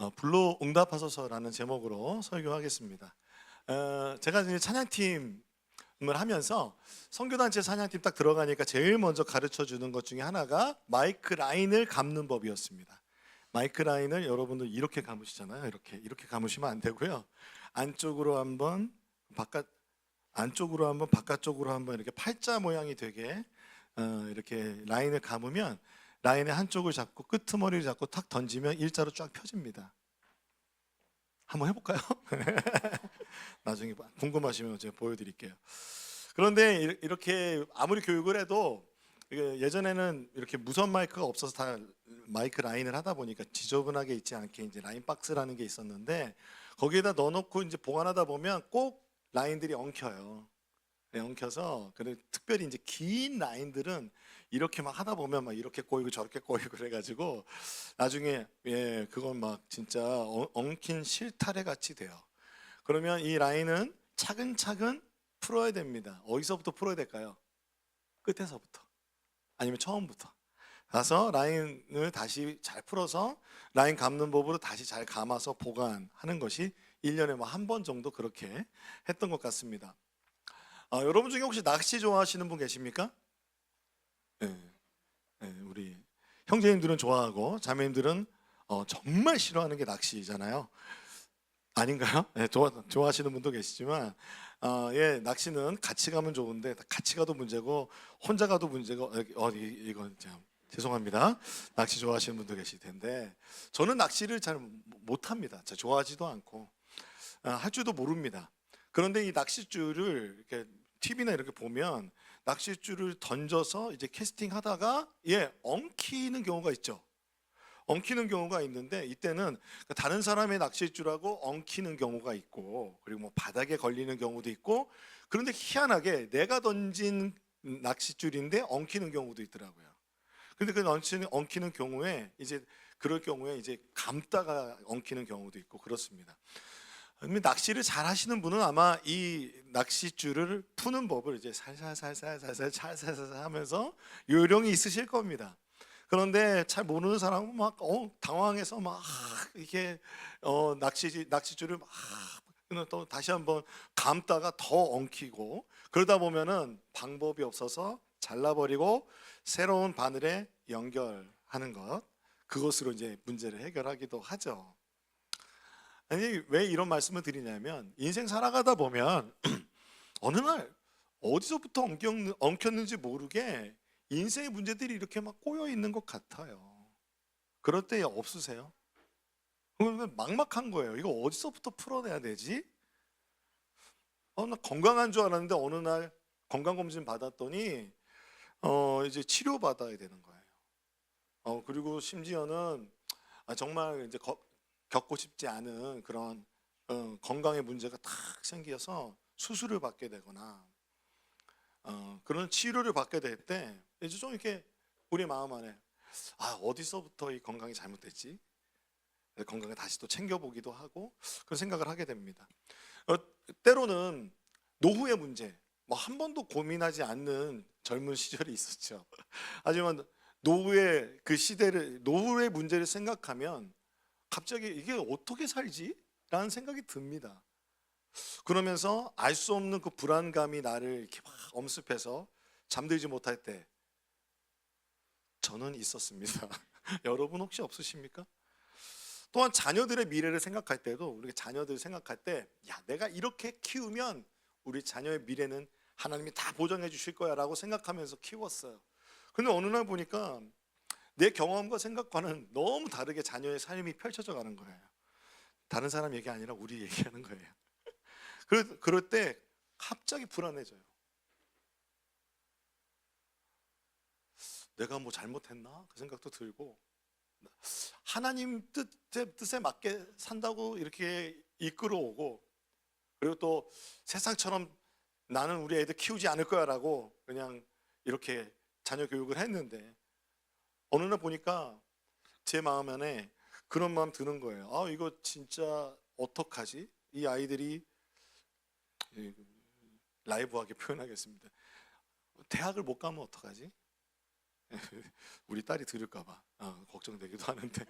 불로 응답하소서라는 제목으로 설교하겠습니다. 제가 이제 찬양팀을 하면서 선교단체 찬양팀 딱 들어가니까 제일 먼저 가르쳐 주는 것 중에 하나가 마이크 라인을 감는 법이었습니다. 마이크 라인을 여러분들 이렇게 감으시잖아요. 이렇게 감으시면 안 되고요. 안쪽으로 한번 안쪽으로 한번 바깥쪽으로 한번 이렇게 팔자 모양이 되게 이렇게 라인을 감으면 라인의 한쪽을 잡고 끄트머리를 잡고 탁 던지면 일자로 쫙 펴집니다. 한번 해볼까요? 나중에 궁금하시면 제가 보여드릴게요. 그런데 이렇게 아무리 교육을 해도 예전에는 이렇게 무선 마이크가 없어서 다 마이크 라인을 하다 보니까 지저분하게 있지 않게 이제 라인 박스라는 게 있었는데 거기에다 넣어놓고 이제 보관하다 보면 꼭 라인들이 엉켜요. 엉켜서 특별히 이제 긴 라인들은 이렇게 막 하다 보면 막 이렇게 꼬이고 저렇게 꼬이고 그래가지고 나중에 그건 막 진짜 엉킨 실타래 같이 돼요. 그러면 이 라인은 차근차근 풀어야 됩니다. 어디서부터 풀어야 될까요? 끝에서부터 아니면 처음부터 가서 라인을 다시 잘 풀어서 라인 감는 법으로 다시 잘 감아서 보관하는 것이 1년에 뭐 한 번 정도 그렇게 했던 것 같습니다. 여러분 중에 혹시 낚시 좋아하시는 분 계십니까? 우리 형제님들은 좋아하고 자매님들은 정말 싫어하는 게 낚시잖아요. 아닌가요? 좋아하시는 분도 계시지만 낚시는 같이 가면 좋은데 같이 가도 문제고 혼자 가도 문제고 이건 참 죄송합니다. 낚시 좋아하시는 분도 계실 텐데 저는 낚시를 잘 못합니다. 좋아하지도 않고 할 줄도 모릅니다. 그런데 이 낚싯줄을 이렇게 TV나 이렇게 보면 낚싯줄을 던져서 이제 캐스팅하다가 엉키는 경우가 있죠. 엉키는 경우가 있는데 이때는 다른 사람의 낚싯줄하고 엉키는 경우가 있고 그리고 뭐 바닥에 걸리는 경우도 있고 그런데 희한하게 내가 던진 낚싯줄인데 엉키는 경우도 있더라고요. 근데 그 엉키는 경우에 그럴 경우에 이제 감다가 엉키는 경우도 있고 그렇습니다. 낚시를 잘 하시는 분은 아마 이 낚싯줄을 푸는 법을 이제 살살 하면서 요령이 있으실 겁니다. 그런데 잘 모르는 사람은 막 당황해서 막 이게 낚싯줄을 막 또 다시 한번 감다가 더 엉키고 그러다 보면은 방법이 없어서 잘라버리고 새로운 바늘에 연결하는 것 그것으로 이제 문제를 해결하기도 하죠. 아니 왜 이런 말씀을 드리냐면 인생 살아가다 보면 어느 날 어디서부터 엉켰는지 모르게 인생의 문제들이 이렇게 막 꼬여 있는 것 같아요. 그럴 때 없으세요? 그러면 막막한 거예요. 이거 어디서부터 풀어내야 되지? 나 건강한 줄 알았는데 어느 날 건강검진 받았더니 이제 치료 받아야 되는 거예요. 그리고 심지어는 정말 이제 겪고 싶지 않은 그런 건강의 문제가 탁 생겨서 수술을 받게 되거나 그런 치료를 받게 될 때 이제 좀 이렇게 우리 마음 안에 어디서부터 이 건강이 잘못됐지? 건강을 다시 또 챙겨보기도 하고 그런 생각을 하게 됩니다. 때로는 노후의 문제 뭐 한 번도 고민하지 않는 젊은 시절이 있었죠. 하지만 노후의 그 시대를 노후의 문제를 생각하면 갑자기 이게 어떻게 살지? 라는 생각이 듭니다. 그러면서 알 수 없는 그 불안감이 나를 이렇게 막 엄습해서 잠들지 못할 때 저는 있었습니다. 여러분 혹시 없으십니까? 또한 자녀들의 미래를 생각할 때도 우리 자녀들 생각할 때 내가 이렇게 키우면 우리 자녀의 미래는 하나님이 다 보장해 주실 거야 라고 생각하면서 키웠어요. 근데 어느 날 보니까 내 경험과 생각과는 너무 다르게 자녀의 삶이 펼쳐져 가는 거예요. 다른 사람 얘기 아니라 우리 얘기하는 거예요. 그럴 때 갑자기 불안해져요. 내가 뭐 잘못했나? 그 생각도 들고 하나님 뜻에 맞게 산다고 이렇게 이끌어오고 그리고 또 세상처럼 나는 우리 애들 키우지 않을 거야 라고 그냥 이렇게 자녀 교육을 했는데 어느 날 보니까 제 마음 안에 그런 마음 드는 거예요. 이거 진짜 어떡하지? 이 아이들이 라이브하게 표현하겠습니다. 대학을 못 가면 어떡하지? 우리 딸이 들을까 봐 걱정되기도 하는데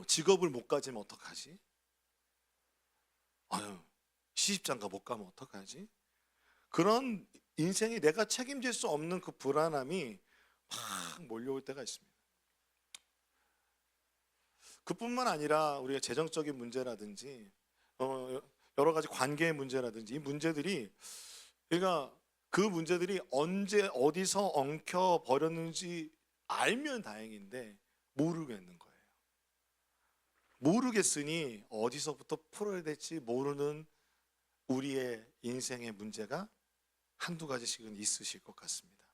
직업을 못 가지면 어떡하지? 아유, 시집장가 못 가면 어떡하지? 그런 인생이 내가 책임질 수 없는 그 불안함이 막 몰려올 때가 있습니다. 그뿐만 아니라 우리가 재정적인 문제라든지 여러 가지 관계의 문제라든지 이 문제들이, 그러니까 그 문제들이 언제 어디서 엉켜 버렸는지 알면 다행인데 모르겠는 거예요. 모르겠으니 어디서부터 풀어야 될지 모르는 우리의 인생의 문제가 한두 가지씩은 있으실 것 같습니다.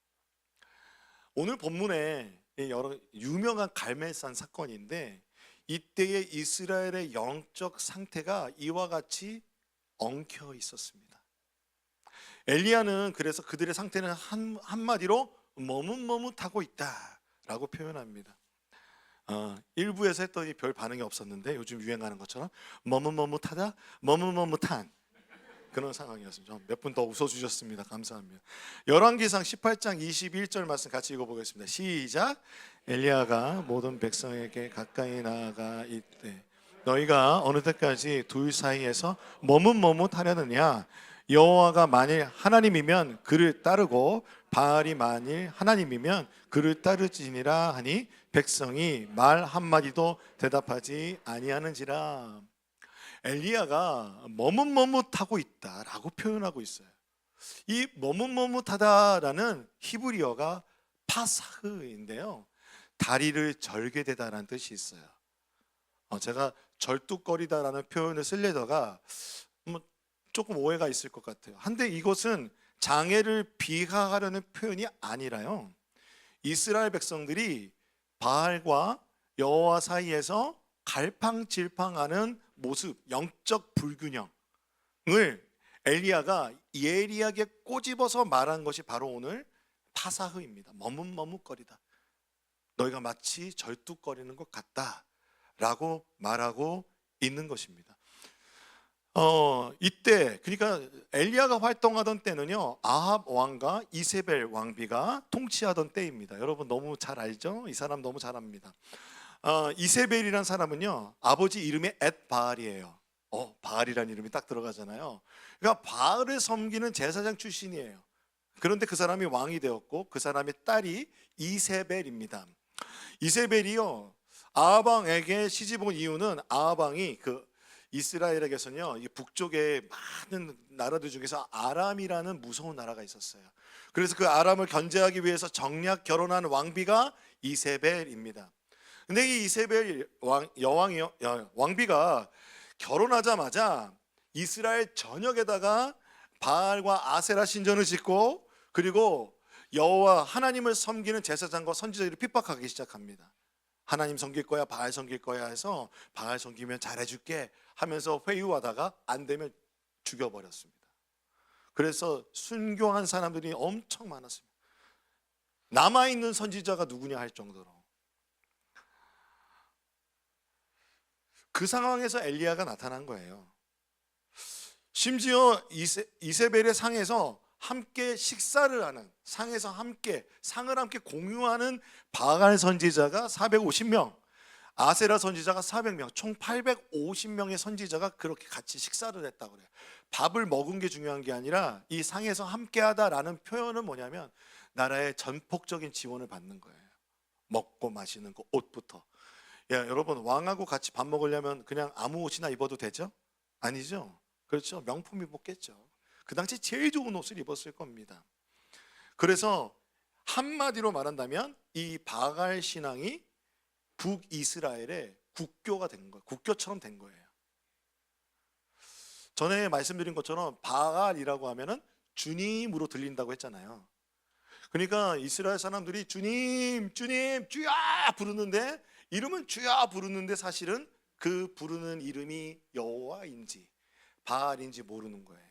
오늘 본문에 여러 유명한 갈멜산 사건인데, 이때의 이스라엘의 영적 상태가 이와 같이 엉켜 있었습니다. 엘리야는 그래서 그들의 상태는 한마디로 머뭇머뭇하고 있다라고 표현합니다. 일부에서 했더니 별 반응이 없었는데 요즘 유행하는 것처럼 머뭇머뭇하다, 머뭇머뭇한 그런 상황이었습니다. 몇 분 더 웃어주셨습니다. 감사합니다. 열왕기상 18장 21절 말씀 같이 읽어보겠습니다. 시작. 엘리야가 모든 백성에게 가까이 나아가 이르되 너희가 어느 때까지 둘 사이에서 머뭇머뭇하려느냐? 여호와가 만일 하나님이면 그를 따르고 바알이 만일 하나님이면 그를 따르지니라 하니 백성이 말 한마디도 대답하지 아니하는지라. 엘리야가 머뭇머뭇하고 있다라고 표현하고 있어요. 이 머뭇머뭇하다라는 히브리어가 파사흐인데요, 다리를 절개되다라는 뜻이 있어요. 제가 절뚝거리다라는 표현을 쓰려다가 조금 오해가 있을 것 같아요. 한데 이것은 장애를 비하하려는 표현이 아니라요, 이스라엘 백성들이 바알과 여호와 사이에서 갈팡질팡하는 모습, 영적 불균형을 엘리야가 예리하게 꼬집어서 말한 것이 바로 오늘 파사흐입니다. 머뭇머뭇거리다, 너희가 마치 절뚝거리는 것 같다라고 말하고 있는 것입니다. 이때 그러니까 엘리야가 활동하던 때는요, 아합 왕과 이세벨 왕비가 통치하던 때입니다. 여러분 너무 잘 알죠? 이 사람 너무 잘 압니다. 이세벨이라는 사람은요, 아버지 이름이 앳바알이에요. 바알이라는 이름이 딱 들어가잖아요. 그러니까 바알을 섬기는 제사장 출신이에요. 그런데 그 사람이 왕이 되었고 그 사람의 딸이 이세벨입니다. 이세벨이요, 아합 왕에게 시집 온 이유는 아합 왕이 그 이스라엘에게서는요, 이 북쪽에 많은 나라들 중에서 아람이라는 무서운 나라가 있었어요. 그래서 그 아람을 견제하기 위해서 정략 결혼한 왕비가 이세벨입니다. 근데 이 이세벨 왕비가 결혼하자마자 이스라엘 전역에다가 바알과 아세라 신전을 짓고, 그리고 여호와 하나님을 섬기는 제사장과 선지자들이 핍박하기 시작합니다. 하나님 섬길 거야, 바알 섬길 거야 해서 바알 섬기면 잘해줄게 하면서 회유하다가 안 되면 죽여버렸습니다. 그래서 순교한 사람들이 엄청 많았습니다. 남아있는 선지자가 누구냐 할 정도로. 그 상황에서 엘리야가 나타난 거예요. 심지어 이세벨의 상에서 함께 식사를 하는, 상에서 함께 상을 함께 공유하는 바알 선지자가 450명, 아세라 선지자가 400명, 총 850명의 선지자가 그렇게 같이 식사를 했다고 그래요. 밥을 먹은 게 중요한 게 아니라 이 상에서 함께하다라는 표현은 뭐냐면 나라의 전폭적인 지원을 받는 거예요. 먹고 마시는 거, 옷부터. 여러분, 왕하고 같이 밥 먹으려면 그냥 아무 옷이나 입어도 되죠? 아니죠? 그렇죠? 명품 입었겠죠. 그 당시 제일 좋은 옷을 입었을 겁니다. 그래서 한마디로 말한다면 이 바알 신앙이 북이스라엘의 국교가 된 거예요. 국교처럼 된 거예요. 전에 말씀드린 것처럼 바알이라고 하면은 주님으로 들린다고 했잖아요. 그러니까 이스라엘 사람들이 주님, 주님, 주여 부르는데, 이름은 주여 부르는데 사실은 그 부르는 이름이 여호와인지 바알인지 모르는 거예요.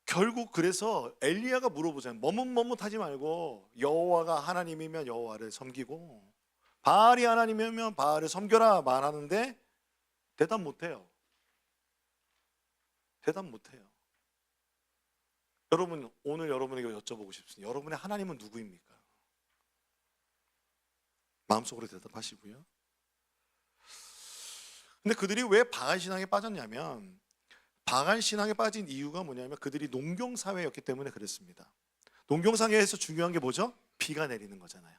결국 그래서 엘리야가 물어보잖아요. 머뭇머뭇하지 말고 여호와가 하나님이면 여호와를 섬기고 바알이 하나님이면 바알을 섬겨라 말하는데 대답 못해요. 대답 못해요. 여러분, 오늘 여러분에게 여쭤보고 싶습니다. 여러분의 하나님은 누구입니까? 마음속으로 대답하시고요. 근데 그들이 왜 바알 신앙에 빠졌냐면, 바알 신앙에 빠진 이유가 뭐냐면 그들이 농경 사회였기 때문에 그랬습니다. 농경 사회에서 중요한 게 뭐죠? 비가 내리는 거잖아요.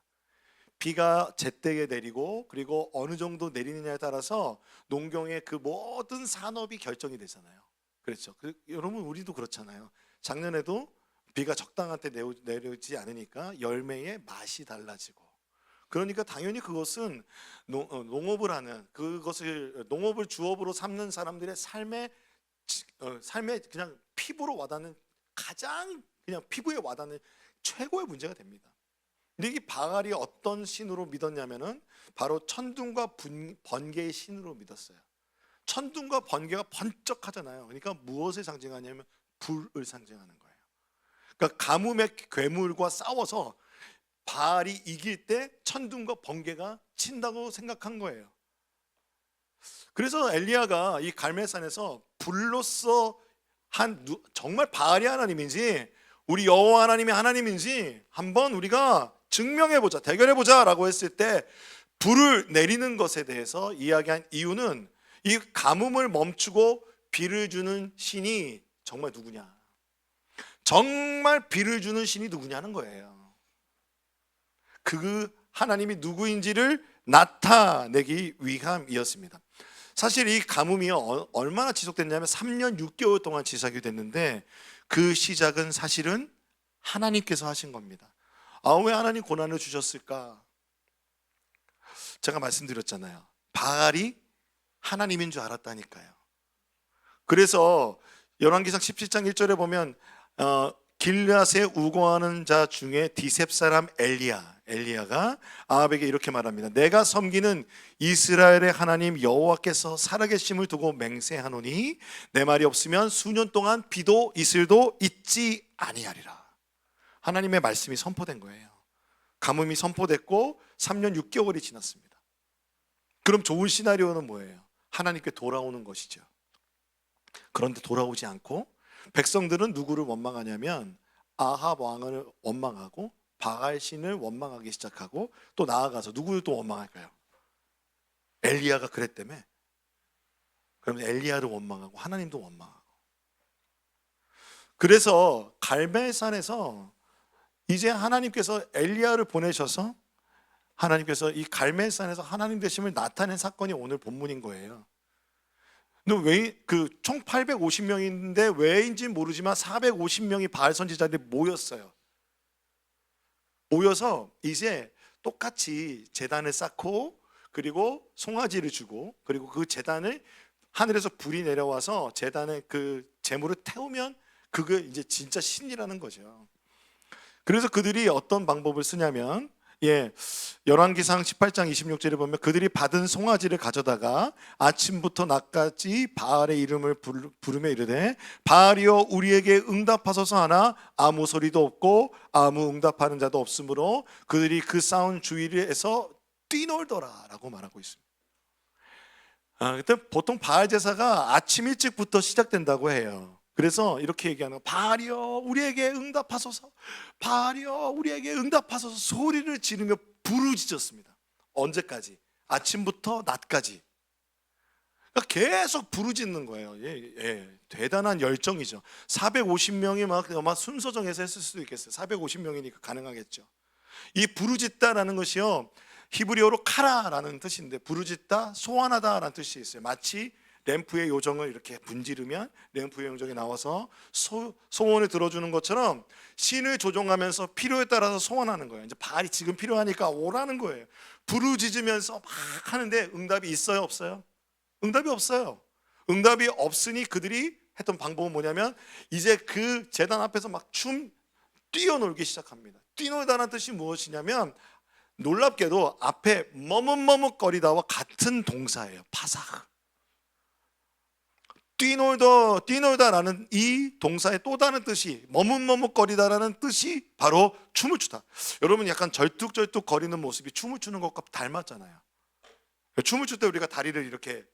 비가 제때에 내리고, 그리고 어느 정도 내리느냐에 따라서 농경의 그 모든 산업이 결정이 되잖아요. 그렇죠. 여러분, 우리도 그렇잖아요. 작년에도 비가 적당한 때 내리지 않으니까 열매의 맛이 달라지고, 그러니까 당연히 그것은 농업을 하는, 그것을 농업을 주업으로 삼는 사람들의 삶의 그냥 피부로 와닿는, 가장 그냥 피부에 와닿는 최고의 문제가 됩니다. 근데 이 바알이 어떤 신으로 믿었냐면은 바로 천둥과 번개의 신으로 믿었어요. 천둥과 번개가 번쩍하잖아요. 그러니까 무엇을 상징하냐면 불을 상징하는 거예요. 그러니까 가뭄의 괴물과 싸워서 바알이 이길 때 천둥과 번개가 친다고 생각한 거예요. 그래서 엘리야가 이 갈멜산에서 불로써 정말 바알이 하나님인지 우리 여호와 하나님이 하나님인지 한번 우리가 증명해보자, 대결해보자 라고 했을 때 불을 내리는 것에 대해서 이야기한 이유는 이 가뭄을 멈추고 비를 주는 신이 정말 누구냐, 정말 비를 주는 신이 누구냐는 거예요. 그 하나님이 누구인지를 나타내기 위함이었습니다. 사실 이 가뭄이 얼마나 지속됐냐면 3년 6개월 동안 지속이 됐는데, 그 시작은 사실은 하나님께서 하신 겁니다. 왜 하나님 고난을 주셨을까? 제가 말씀드렸잖아요. 바알이 하나님인 줄 알았다니까요. 그래서 열왕기상 17장 1절에 보면 길앗에 우거하는 자 중에 디셉 사람 엘리야가 아합에게 이렇게 말합니다. 내가 섬기는 이스라엘의 하나님 여호와께서 살아계심을 두고 맹세하노니 내 말이 없으면 수년 동안 비도 이슬도 있지 아니하리라. 하나님의 말씀이 선포된 거예요. 가뭄이 선포됐고 3년 6개월이 지났습니다. 그럼 좋은 시나리오는 뭐예요? 하나님께 돌아오는 것이죠. 그런데 돌아오지 않고 백성들은 누구를 원망하냐면 아합 왕을 원망하고 바알 신을 원망하기 시작하고, 또 나아가서 누구를 또 원망할까요? 엘리야가 그랬다며. 그러면 엘리야를 원망하고 하나님도 원망하고. 그래서 갈멜산에서 이제 하나님께서 엘리야를 보내셔서 하나님께서 이 갈멜산에서 하나님 되심을 나타낸 사건이 오늘 본문인 거예요. 근데 총 850명인데 왜인지 모르지만 450명이 바알 선지자들이 모여서 이제 똑같이 제단을 쌓고, 그리고 송아지를 주고, 그리고 그 제단을 하늘에서 불이 내려와서 제단에 그 제물을 태우면 그게 이제 진짜 신이라는 거죠. 그래서 그들이 어떤 방법을 쓰냐면, 열왕기상 18장 26절에 보면 그들이 받은 송아지를 가져다가 아침부터 낮까지 바알의 이름을 부르며 이르되 바알이여 우리에게 응답하소서 하나 아무 소리도 없고 아무 응답하는 자도 없으므로 그들이 그 싸운 주위에서 뛰놀더라 라고 말하고 있습니다. 그때 보통 바알 제사가 아침 일찍부터 시작된다고 해요. 그래서 이렇게 얘기하는 거예요. 바알이여 우리에게 응답하소서, 바알이여 우리에게 응답하소서 소리를 지르며 부르짖었습니다. 언제까지? 아침부터 낮까지. 그러니까 계속 부르짖는 거예요. 대단한 열정이죠. 450명이 막 순서 정해서 했을 수도 있겠어요. 450명이니까 가능하겠죠. 이 부르짖다라는 것이요, 히브리어로 카라라는 뜻인데 부르짖다, 소환하다라는 뜻이 있어요. 마치 램프의 요정을 이렇게 분지르면 램프의 요정이 나와서 소원을 들어주는 것처럼 신을 조종하면서 필요에 따라서 소원하는 거예요. 이제 바알이 지금 필요하니까 오라는 거예요. 부르짖으면서 막 하는데 응답이 있어요, 없어요? 응답이 없어요. 응답이 없으니 그들이 했던 방법은 뭐냐면 이제 그 제단 앞에서 막 뛰어놀기 시작합니다. 뛰놀다는 뜻이 무엇이냐면 놀랍게도 앞에 머뭇머뭇거리다와 같은 동사예요. 파삭. 뛰놀다라는 이 동사의 또 다른 뜻이, 머뭇머뭇거리다라는 뜻이 바로 춤을 추다. 여러분 약간 절뚝절뚝 거리는 모습이 춤을 추는 것과 닮았잖아요. 춤을 출 때 우리가 다리를 이렇게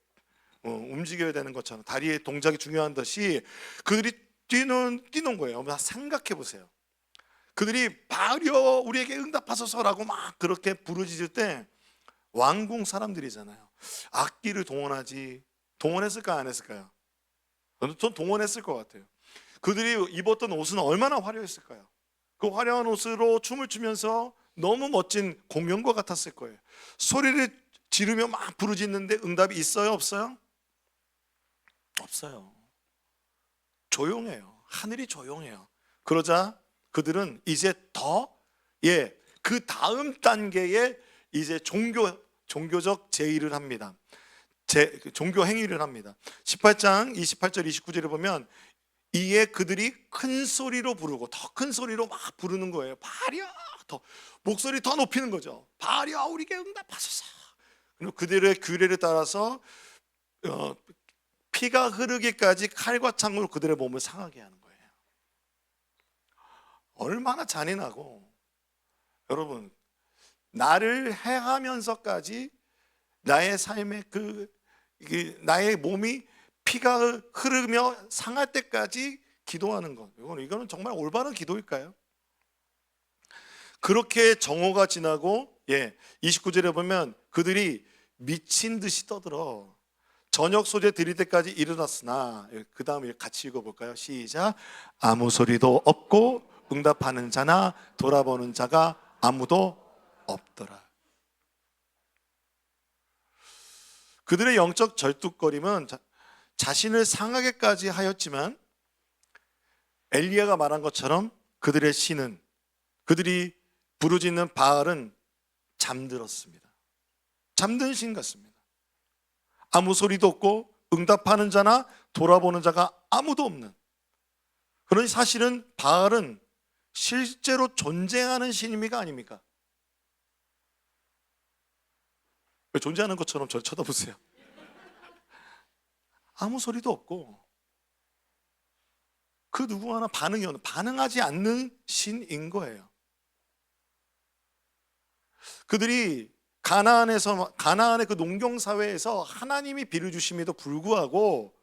움직여야 되는 것처럼 다리의 동작이 중요한 듯이 그들이 뛰는 거예요. 생각해 보세요. 그들이 바알이여 우리에게 응답하소서라고 막 그렇게 부르짖을 때 왕궁 사람들이잖아요. 악기를 동원했을까요? 안 했을까요? 전 동원했을 것 같아요. 그들이 입었던 옷은 얼마나 화려했을까요? 그 화려한 옷으로 춤을 추면서 너무 멋진 공연과 같았을 거예요. 소리를 지르며 막 부르짖는데 응답이 있어요? 없어요? 없어요. 조용해요. 하늘이 조용해요. 그러자 그들은 이제 그 다음 단계에 이제 종교적 제의를 합니다. 종교 행위를 합니다. 18장 28절 29절에 보면 이에 그들이 큰 소리로 부르고 더 큰 소리로 막 부르는 거예요. 바려, 더 목소리 더 높이는 거죠. 바려 우리에게 응답하소서. 그리고 그들의 규례를 따라서 피가 흐르기까지 칼과 창으로 그들의 몸을 상하게 하는 거예요. 얼마나 잔인하고, 여러분, 나를 해하면서까지 나의 삶에 나의 몸이 피가 흐르며 상할 때까지 기도하는 것, 이거는 정말 올바른 기도일까요? 그렇게 정오가 지나고 29절에 보면 그들이 미친 듯이 떠들어 저녁 소재 드릴 때까지 일어났으나, 그 다음에 같이 읽어볼까요? 시작. 아무 소리도 없고 응답하는 자나 돌아보는 자가 아무도 없더라. 그들의 영적 절뚝거림은 자신을 상하게까지 하였지만 엘리야가 말한 것처럼 그들의 신은, 그들이 부르짖는 바알은 잠들었습니다. 잠든 신 같습니다. 아무 소리도 없고 응답하는 자나 돌아보는 자가 아무도 없는, 그러니 사실은 바알은 실제로 존재하는 신입니까? 아닙니까? 왜 존재하는 것처럼 저를 쳐다보세요? 아무 소리도 없고 그 누구 하나 반응하지 않는 신인 거예요. 그들이 가나안의 그 농경 사회에서 하나님이 비를 주심에도 불구하고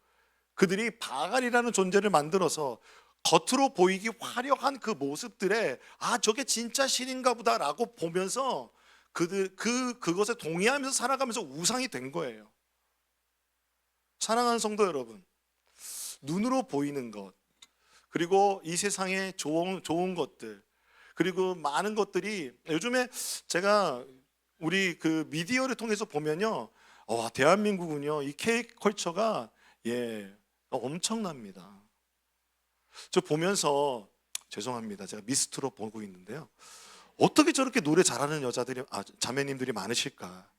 그들이 바알이라는 존재를 만들어서 겉으로 보이기 화려한 그 모습들에 저게 진짜 신인가 보다라고 보면서 그것에 동의하면서 살아가면서 우상이 된 거예요. 사랑하는 성도 여러분, 눈으로 보이는 것, 그리고 이 세상의 좋은 것들, 그리고 많은 것들이 요즘에 제가 우리 그 미디어를 통해서 보면요, 대한민국은요, 이 K컬처가 엄청납니다. 저 보면서 죄송합니다. 제가 미스트로 보고 있는데요. 어떻게 저렇게 노래 잘하는 자매님들이 많으실까?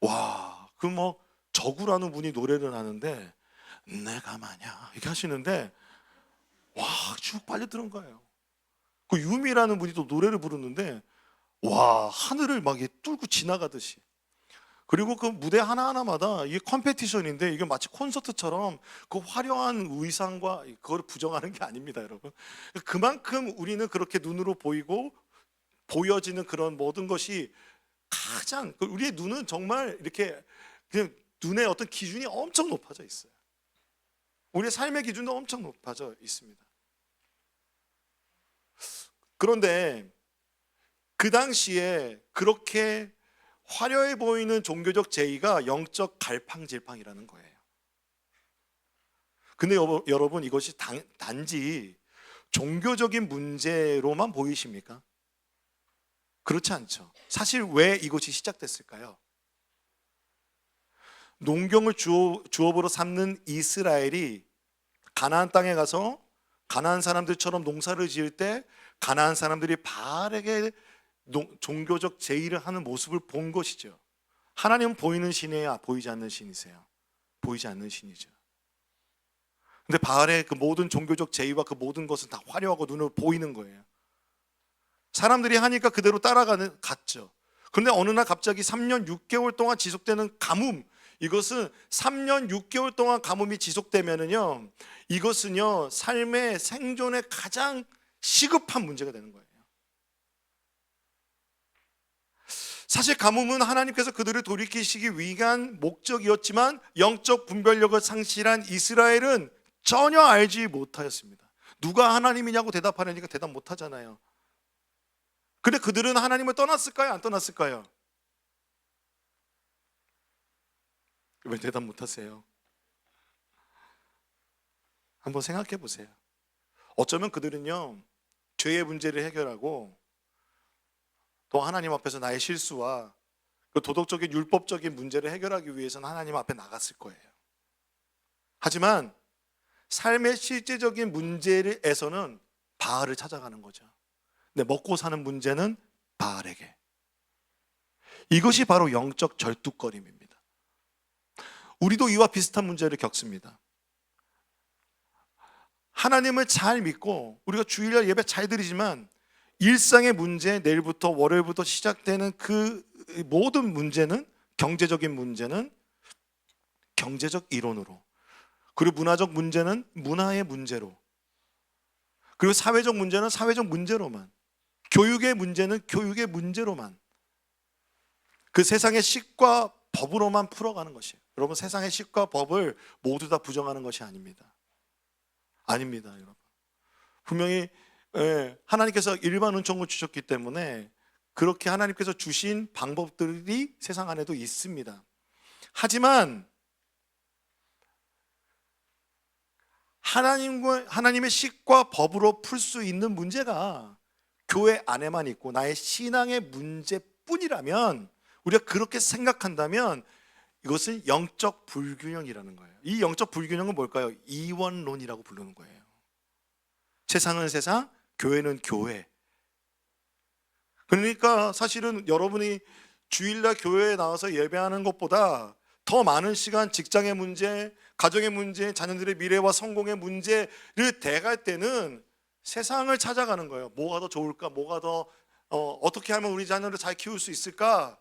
와, 저구라는 분이 노래를 하는데 내가 마냐 이렇게 하시는데 와, 쭉 빨려 들은 거예요. 그 유미라는 분이 또 노래를 부르는데 와, 하늘을 막 뚫고 지나가듯이. 그리고 그 무대 하나하나마다 이게 컴페티션인데 이게 마치 콘서트처럼 그 화려한 의상과 그걸 부정하는 게 아닙니다, 여러분. 그만큼 우리는 그렇게 눈으로 보이고 보여지는 그런 모든 것이 가장, 우리의 눈은 정말 이렇게 그냥 눈의 어떤 기준이 엄청 높아져 있어요. 우리의 삶의 기준도 엄청 높아져 있습니다. 그런데 그 당시에 그렇게 화려해 보이는 종교적 제의가 영적 갈팡질팡이라는 거예요. 근데 여러분, 이것이 단지 종교적인 문제로만 보이십니까? 그렇지 않죠. 사실 왜 이것이 시작됐을까요? 농경을 주업으로 삼는 이스라엘이 가나안 땅에 가서 가나안 사람들처럼 농사를 지을 때 가나안 사람들이 바알에게 종교적 제의를 하는 모습을 본 것이죠. 하나님은 보이는 신이에요? 보이지 않는 신이세요? 보이지 않는 신이죠. 근데 바알의 그 모든 종교적 제의와 그 모든 것은 다 화려하고 눈으로 보이는 거예요. 사람들이 하니까 그대로 갔죠. 그런데 어느 날 갑자기 3년 6개월 동안 지속되는 가뭄, 이것은 3년 6개월 동안 가뭄이 지속되면은요, 이것은요, 삶의 생존에 가장 시급한 문제가 되는 거예요. 사실 가뭄은 하나님께서 그들을 돌이키시기 위한 목적이었지만 영적 분별력을 상실한 이스라엘은 전혀 알지 못하였습니다. 누가 하나님이냐고 대답하려니까 대답 못하잖아요. 근데 그들은 하나님을 떠났을까요? 안 떠났을까요? 왜 대답 못하세요? 한번 생각해 보세요. 어쩌면 그들은요, 죄의 문제를 해결하고 또 하나님 앞에서 나의 실수와 그 도덕적인 율법적인 문제를 해결하기 위해서는 하나님 앞에 나갔을 거예요. 하지만 삶의 실제적인 문제에서는 바알을 찾아가는 거죠. 근데 먹고 사는 문제는 바알에게. 이것이 바로 영적 절뚝거림입니다. 우리도 이와 비슷한 문제를 겪습니다. 하나님을 잘 믿고 우리가 주일날 예배 잘 드리지만 일상의 문제, 내일부터 월요일부터 시작되는 그 모든 문제는, 경제적인 문제는 경제적 이론으로, 그리고 문화적 문제는 문화의 문제로, 그리고 사회적 문제는 사회적 문제로만, 교육의 문제는 교육의 문제로만, 그 세상의 식과 법으로만 풀어가는 것이에요. 여러분, 세상의 식과 법을 모두 다 부정하는 것이 아닙니다. 아닙니다, 여러분. 분명히 하나님께서 일반 은총을 주셨기 때문에 그렇게 하나님께서 주신 방법들이 세상 안에도 있습니다. 하지만 하나님의 식과 법으로 풀 수 있는 문제가 교회 안에만 있고 나의 신앙의 문제뿐이라면, 우리가 그렇게 생각한다면 이것은 영적 불균형이라는 거예요. 이 영적 불균형은 뭘까요? 이원론이라고 부르는 거예요. 세상은 세상, 교회는 교회. 그러니까 사실은 여러분이 주일날 교회에 나와서 예배하는 것보다 더 많은 시간 직장의 문제, 가정의 문제, 자녀들의 미래와 성공의 문제를 대할 때는 세상을 찾아가는 거예요. 뭐가 더 좋을까? 뭐가 더 어떻게 하면 우리 자녀를 잘 키울 수 있을까?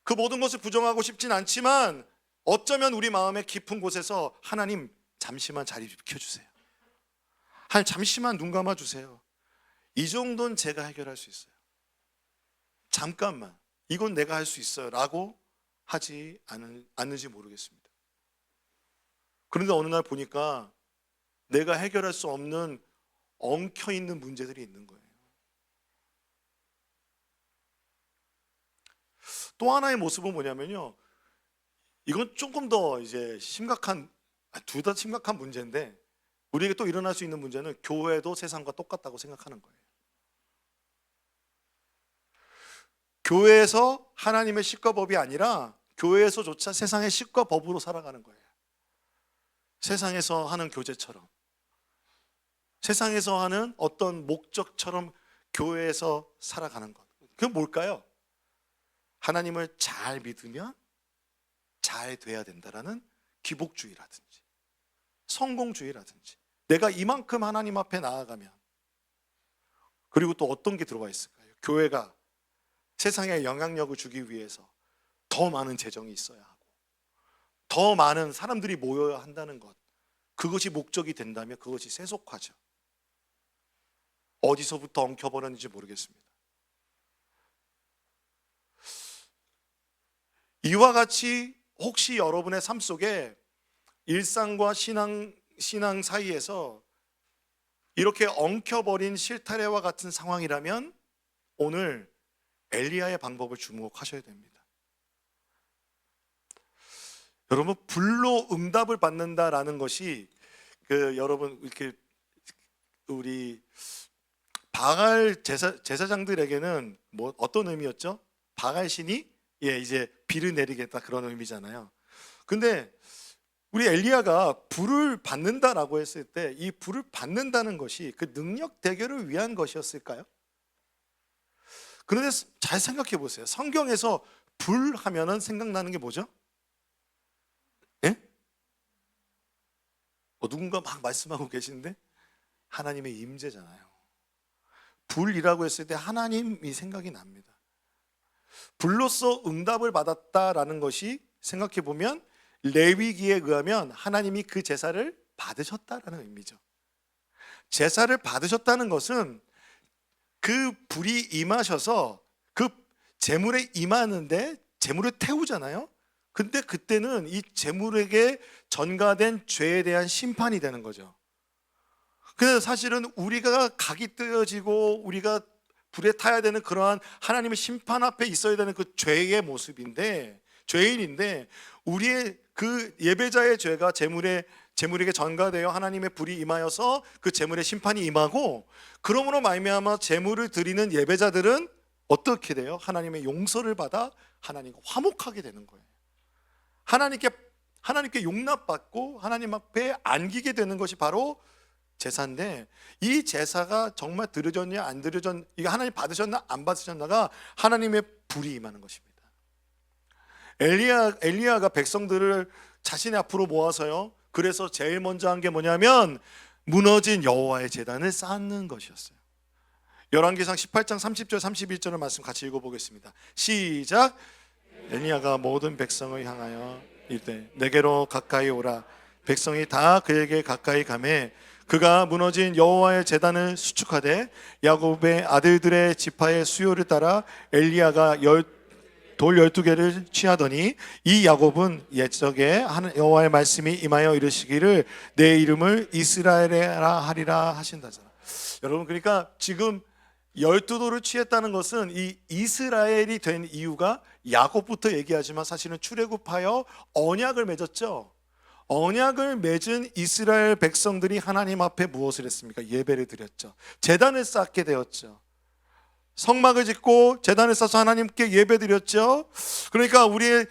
그 모든 것을 부정하고 싶진 않지만 어쩌면 우리 마음의 깊은 곳에서 하나님 잠시만 자리 비켜주세요. 하나님 잠시만 눈 감아주세요. 이 정도는 제가 해결할 수 있어요. 잠깐만, 이건 내가 할 수 있어요 라고 하지 않는지 모르겠습니다. 그런데 어느 날 보니까 내가 해결할 수 없는 엉켜있는 문제들이 있는 거예요. 또 하나의 모습은 뭐냐면요, 이건 조금 더 이제 심각한, 둘 다 심각한 문제인데, 우리에게 또 일어날 수 있는 문제는 교회도 세상과 똑같다고 생각하는 거예요. 교회에서 하나님의 식과 법이 아니라 교회에서조차 세상의 식과 법으로 살아가는 거예요. 세상에서 하는 교제처럼, 세상에서 하는 어떤 목적처럼 교회에서 살아가는 것. 그게 뭘까요? 하나님을 잘 믿으면 잘 돼야 된다라는 기복주의라든지 성공주의라든지, 내가 이만큼 하나님 앞에 나아가면, 그리고 또 어떤 게 들어가 있을까요? 교회가 세상에 영향력을 주기 위해서 더 많은 재정이 있어야 하고 더 많은 사람들이 모여야 한다는 것, 그것이 목적이 된다면 그것이 세속화죠. 어디서부터 엉켜버렸는지 모르겠습니다. 이와 같이 혹시 여러분의 삶 속에 일상과 신앙 사이에서 이렇게 엉켜버린 실타래와 같은 상황이라면 오늘 엘리야의 방법을 주목하셔야 됩니다. 여러분, 불로 응답을 받는다라는 것이 여러분 이렇게 우리 바알 제사장들에게는 뭐 어떤 의미였죠? 바알 신이 이제 비를 내리겠다, 그런 의미잖아요. 근데 우리 엘리야가 불을 받는다라고 했을 때 이 불을 받는다는 것이 그 능력 대결을 위한 것이었을까요? 그런데 잘 생각해 보세요. 성경에서 불 하면은 생각나는 게 뭐죠? 예? 누군가 막 말씀하고 계시는데 하나님의 임재잖아요. 불이라고 했을 때 하나님이 생각이 납니다. 불로써 응답을 받았다라는 것이 생각해 보면 레위기에 의하면 하나님이 그 제사를 받으셨다라는 의미죠. 제사를 받으셨다는 것은 그 불이 임하셔서 그 제물에 임하는데 제물을 태우잖아요. 근데 그때는 이 제물에게 전가된 죄에 대한 심판이 되는 거죠. 그래서 사실은 우리가 각이 떼어지고 우리가 불에 타야 되는 그러한 하나님의 심판 앞에 있어야 되는 그 죄의 모습인데, 죄인인데 우리의 그 예배자의 죄가 제물에게 전가되어 하나님의 불이 임하여서 그 제물의 심판이 임하고, 그러므로 말미암아 제물을 드리는 예배자들은 어떻게 돼요? 하나님의 용서를 받아 하나님과 화목하게 되는 거예요. 하나님께 용납받고 하나님 앞에 안기게 되는 것이 바로 제사인데, 이 제사가 정말 드려졌냐 안 드려졌냐, 이게 하나님 받으셨나 안 받으셨나가 하나님의 불이 임하는 것입니다. 엘리야가 백성들을 자신의 앞으로 모아서요, 그래서 제일 먼저 한 게 뭐냐면 무너진 여호와의 제단을 쌓는 것이었어요. 열왕기상 18장 30절 31절의 말씀 같이 읽어보겠습니다. 시작. 엘리야가 모든 백성을 향하여 이르되 내게로 가까이 오라. 백성이 다 그에게 가까이 가매 그가 무너진 여호와의 제단을 수축하되 야곱의 아들들의 지파의 수요를 따라 엘리야가 돌 12개를 취하더니 이 야곱은 옛적에 여호와의 말씀이 임하여 이르시기를 내 이름을 이스라엘이라 하리라 하신다잖아. 여러분, 그러니까 지금 12돌을 취했다는 것은 이 이스라엘이 된 이유가 야곱부터 얘기하지만 사실은 출애굽하여 언약을 맺었죠. 언약을 맺은 이스라엘 백성들이 하나님 앞에 무엇을 했습니까? 예배를 드렸죠. 제단을 쌓게 되었죠. 성막을 짓고 제단을 쌓아서 하나님께 예배 드렸죠. 그러니까 우리의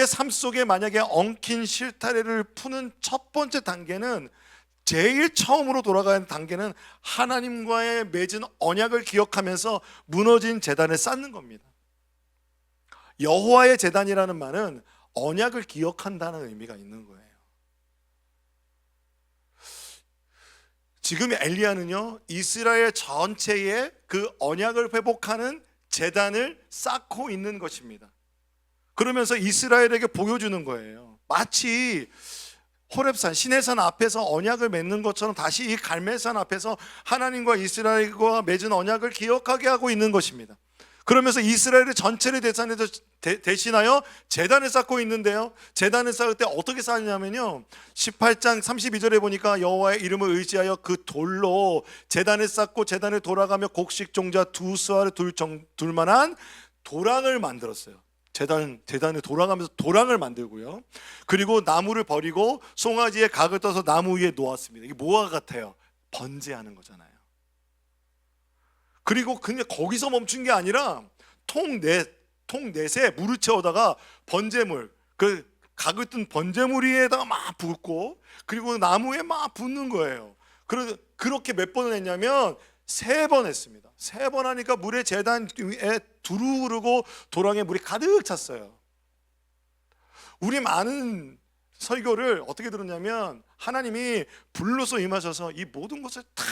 삶 속에 만약에 엉킨 실타래를 푸는 첫 번째 단계는, 제일 처음으로 돌아가야 하는 단계는 하나님과의 맺은 언약을 기억하면서 무너진 제단을 쌓는 겁니다. 여호와의 제단이라는 말은 언약을 기억한다는 의미가 있는 거예요. 지금 엘리야는요, 이스라엘 전체에 그 언약을 회복하는 제단을 쌓고 있는 것입니다. 그러면서 이스라엘에게 보여주는 거예요. 마치 호렙산, 시내산 앞에서 언약을 맺는 것처럼 다시 이 갈멜산 앞에서 하나님과 이스라엘과 맺은 언약을 기억하게 하고 있는 것입니다. 그러면서 이스라엘의 전체를 대신하여 제단을 쌓고 있는데요, 제단을 쌓을 때 어떻게 쌓느냐면요, 18장 32절에 보니까 여호와의 이름을 의지하여 그 돌로 제단을 쌓고 제단을 돌아가며 곡식 종자 2수아를 둘 만한 도랑을 만들었어요. 제단을 돌아가면서 도랑을 만들고요, 그리고 나무를 버리고 송아지의 각을 떠서 나무 위에 놓았습니다. 이게 뭐와 같아요? 번제하는 거잖아요. 그리고 그냥 거기서 멈춘 게 아니라 통넷에 물을 채워다가 번제물, 그 각을 뜬 번제물 위에다가 막 붓고, 그리고 나무에 막 붓는 거예요. 그렇게 몇 번을 했냐면 3번 했습니다. 3번 하니까 물의 제단 위에 두루 흐르고 도랑에 물이 가득 찼어요. 우리 많은 설교를 어떻게 들었냐면 하나님이 불로서 임하셔서 이 모든 것을 다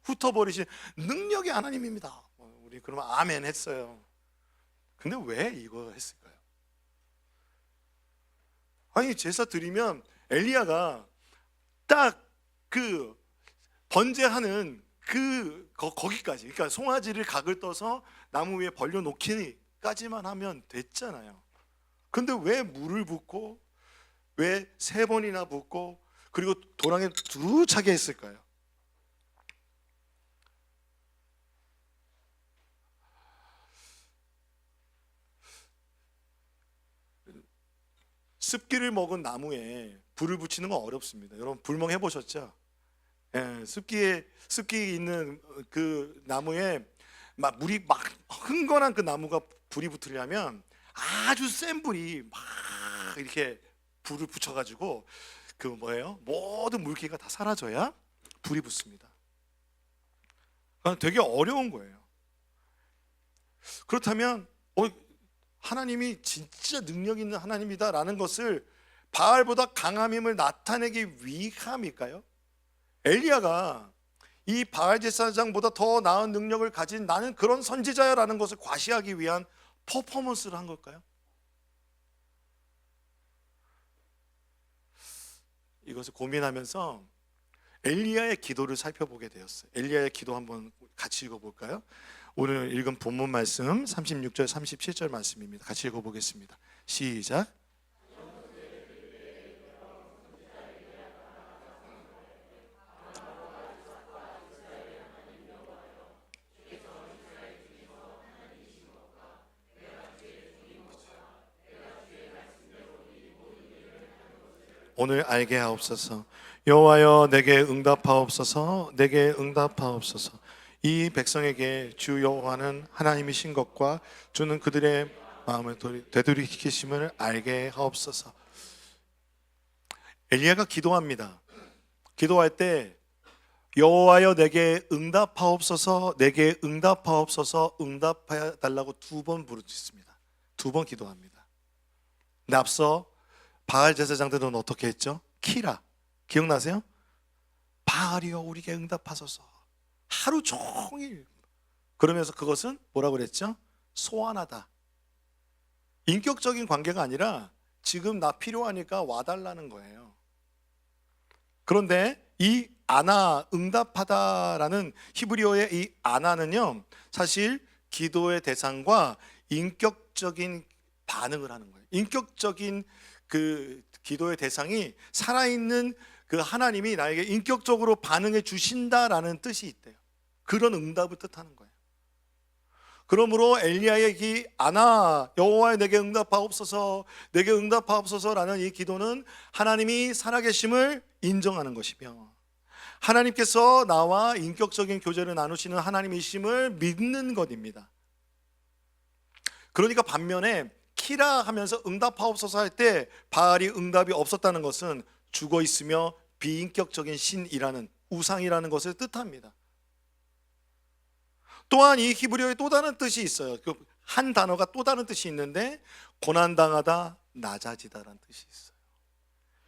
훑어버리신 능력의 하나님입니다. 우리 그러면 아멘 했어요. 근데 왜 이거 했을까요? 아니, 제사 드리면 엘리야가 딱 그 번제하는 거기까지, 그러니까 송아지를 각을 떠서 나무 위에 벌려놓기까지만 하면 됐잖아요. 근데 왜 물을 붓고, 왜 3번이나 붓고, 그리고 도랑에 두루 차게 했을까요? 습기를 먹은 나무에 불을 붙이는 건 어렵습니다. 여러분 불멍 해보셨죠? 예, 습기 있는 그 나무에 막 물이 막 흥건한 그 나무가 불이 붙으려면 아주 센 불이 막 이렇게 불을 붙여가지고 그 모든 물기가 다 사라져야 불이 붙습니다. 그러니까 되게 어려운 거예요. 그렇다면 하나님이 진짜 능력 있는 하나님이다라는 것을 바알보다 강한 힘을 나타내기 위함일까요? 엘리야가 이 바알 제사장보다 더 나은 능력을 가진 나는 그런 선지자야라는 것을 과시하기 위한 퍼포먼스를 한 걸까요? 이것을 고민하면서 엘리야의 기도를 살펴보게 되었어요. 엘리야의 기도 한번 같이 읽어볼까요? 오늘 읽은 본문 말씀 36절 37절 말씀입니다. 같이 읽어보겠습니다. 시작. 오늘 알게 하옵소서. 여호와여 내게 응답하옵소서. 내게 응답하옵소서. 이 백성에게 주 여호와는 하나님이신 것과 주는 그들의 마음을 되돌이키심을 알게 하옵소서. 엘리야가 기도합니다. 기도할 때 여호와여 내게 응답하옵소서. 내게 응답하옵소서. 응답해 달라고 2번 부르짖습니다. 2번 기도합니다. 근데 앞서 바알 제사장들은 어떻게 했죠? 키라, 기억나세요? 바알이여 우리에게 응답하소서. 하루 종일 그러면서 그것은 뭐라고 그랬죠? 소원하다. 인격적인 관계가 아니라 지금 나 필요하니까 와달라는 거예요. 그런데 이 아나, 응답하다라는 히브리어의 이 아나는요, 사실 기도의 대상과 인격적인 반응을 하는 거예요. 인격적인 그 기도의 대상이 살아있는 그 하나님이 나에게 인격적으로 반응해 주신다라는 뜻이 있대요. 그런 응답을 뜻하는 거예요. 그러므로 엘리야의 이 아나, 여호와여 내게 응답하옵소서, 내게 응답하옵소서라는 이 기도는 하나님이 살아계심을 인정하는 것이며 하나님께서 나와 인격적인 교제를 나누시는 하나님이심을 믿는 것입니다. 그러니까 반면에 키라 하면서 응답하옵소서 할 때 바알이 응답이 없었다는 것은 죽어 있으며 비인격적인 신이라는 우상이라는 것을 뜻합니다. 또한 이 히브리어에 또 다른 뜻이 있어요. 그 한 단어가 또 다른 뜻이 있는데 고난당하다, 낮아지다라는 뜻이 있어요.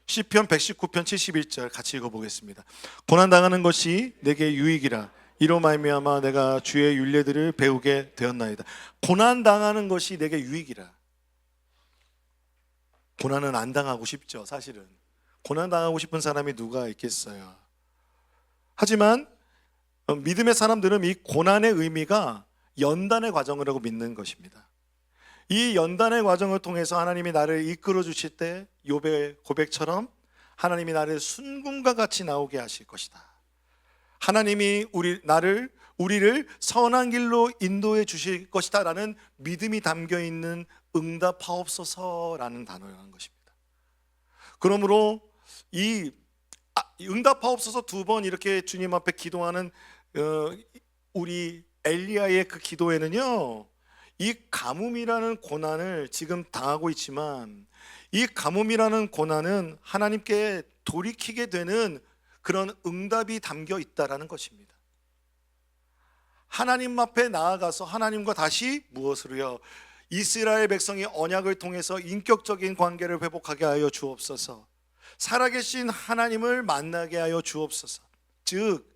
시편 119편 71절 같이 읽어보겠습니다. 고난당하는 것이 내게 유익이라 이로 말미암아 내가 주의 율례들을 배우게 되었나이다. 고난당하는 것이 내게 유익이라. 고난은 안 당하고 싶죠. 사실은 고난당하고 싶은 사람이 누가 있겠어요. 하지만 믿음의 사람들은 이 고난의 의미가 연단의 과정이라고 믿는 것입니다. 이 연단의 과정을 통해서 하나님이 나를 이끌어 주실 때 욥의 고백처럼 하나님이 나를 순금과 같이 나오게 하실 것이다. 하나님이 우리를 선한 길로 인도해 주실 것이다 라는 믿음이 담겨 있는 응답하옵소서라는 단어라는 것입니다. 그러므로 이 응답하옵소서 2번 이렇게 주님 앞에 기도하는 우리 엘리야의 그 기도에는요, 이 가뭄이라는 고난을 지금 당하고 있지만 이 가뭄이라는 고난은 하나님께 돌이키게 되는 그런 응답이 담겨 있다라는 것입니다. 하나님 앞에 나아가서 하나님과 다시 무엇으로요? 이스라엘 백성이 언약을 통해서 인격적인 관계를 회복하게 하여 주옵소서. 살아계신 하나님을 만나게 하여 주옵소서. 즉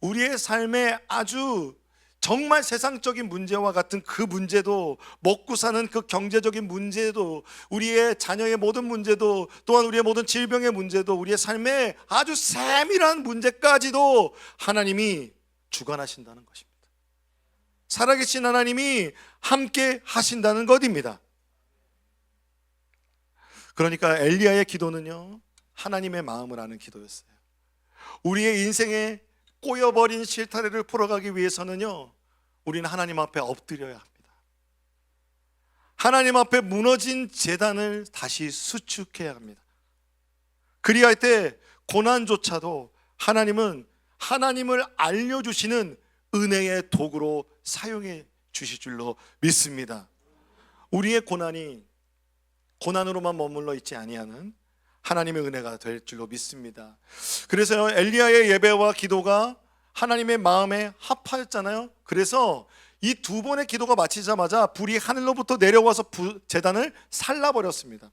우리의 삶에 아주 정말 세상적인 문제와 같은 그 문제도, 먹고 사는 그 경제적인 문제도, 우리의 자녀의 모든 문제도, 또한 우리의 모든 질병의 문제도, 우리의 삶에 아주 세밀한 문제까지도 하나님이 주관하신다는 것입니다. 살아계신 하나님이 함께 하신다는 것입니다. 그러니까 엘리야의 기도는요, 하나님의 마음을 아는 기도였어요. 우리의 인생에 꼬여버린 실타래를 풀어가기 위해서는요, 우리는 하나님 앞에 엎드려야 합니다. 하나님 앞에 무너진 제단을 다시 수축해야 합니다. 그리할 때 고난조차도 하나님은 하나님을 알려주시는 은혜의 도구로 사용해 주실 줄로 믿습니다. 우리의 고난이 고난으로만 머물러 있지 아니하는 하나님의 은혜가 될 줄로 믿습니다. 그래서 엘리야의 예배와 기도가 하나님의 마음에 합하였잖아요. 그래서 이 2번의 기도가 마치자마자 불이 하늘로부터 내려와서 제단을 살라버렸습니다.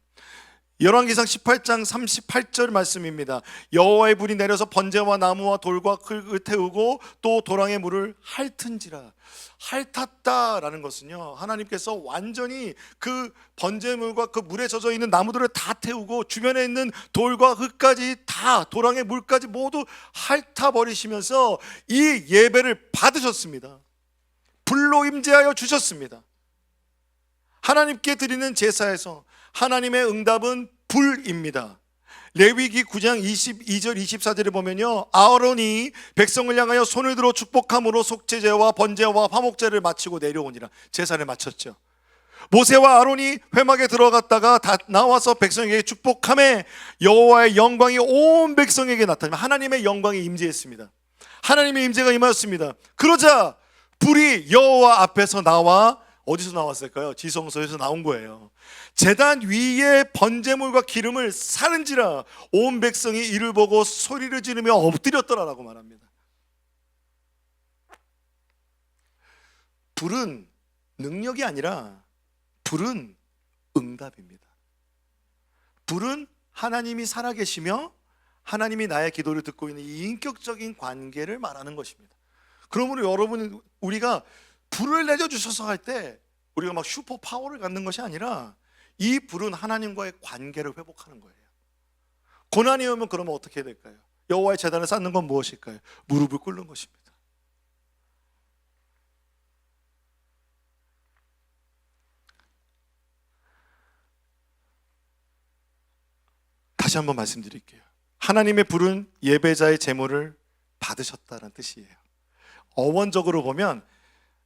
열왕기상 18장 38절 말씀입니다. 여호와의 불이 내려서 번제와 나무와 돌과 흙을 태우고 또 도랑의 물을 핥은지라. 핥았다라는 것은요, 하나님께서 완전히 그 번제물과 그 물에 젖어 있는 나무들을 다 태우고 주변에 있는 돌과 흙까지 다, 도랑의 물까지 모두 핥아버리시면서 이 예배를 받으셨습니다. 불로 임재하여 주셨습니다. 하나님께 드리는 제사에서 하나님의 응답은 불입니다. 레위기 9장 22절 24절에 보면요, 아론이 백성을 향하여 손을 들어 축복함으로 속죄제와 번제와 화목제를 마치고 내려오니라. 제사를 마쳤죠. 모세와 아론이 회막에 들어갔다가 다 나와서 백성에게 축복함에 여호와의 영광이 온 백성에게 나타나며 하나님의 영광이 임재했습니다. 하나님의 임재가 임하였습니다. 그러자 불이 여호와 앞에서 나와 어디서 나왔을까요? 지성소에서 나온 거예요. 제단 위에 번제물과 기름을 사른지라 온 백성이 이를 보고 소리를 지르며 엎드렸더라라고 말합니다. 불은 능력이 아니라 불은 응답입니다. 불은 하나님이 살아계시며 하나님이 나의 기도를 듣고 있는 이 인격적인 관계를 말하는 것입니다. 그러므로 여러분, 우리가 불을 내려주셔서 할 때 우리가 막 슈퍼 파워를 갖는 것이 아니라 이 불은 하나님과의 관계를 회복하는 거예요. 고난이 오면 그러면 어떻게 해야 될까요? 여호와의 제단을 쌓는 건 무엇일까요? 무릎을 꿇는 것입니다. 다시 한번 말씀드릴게요. 하나님의 불은 예배자의 제물을 받으셨다는 뜻이에요. 어원적으로 보면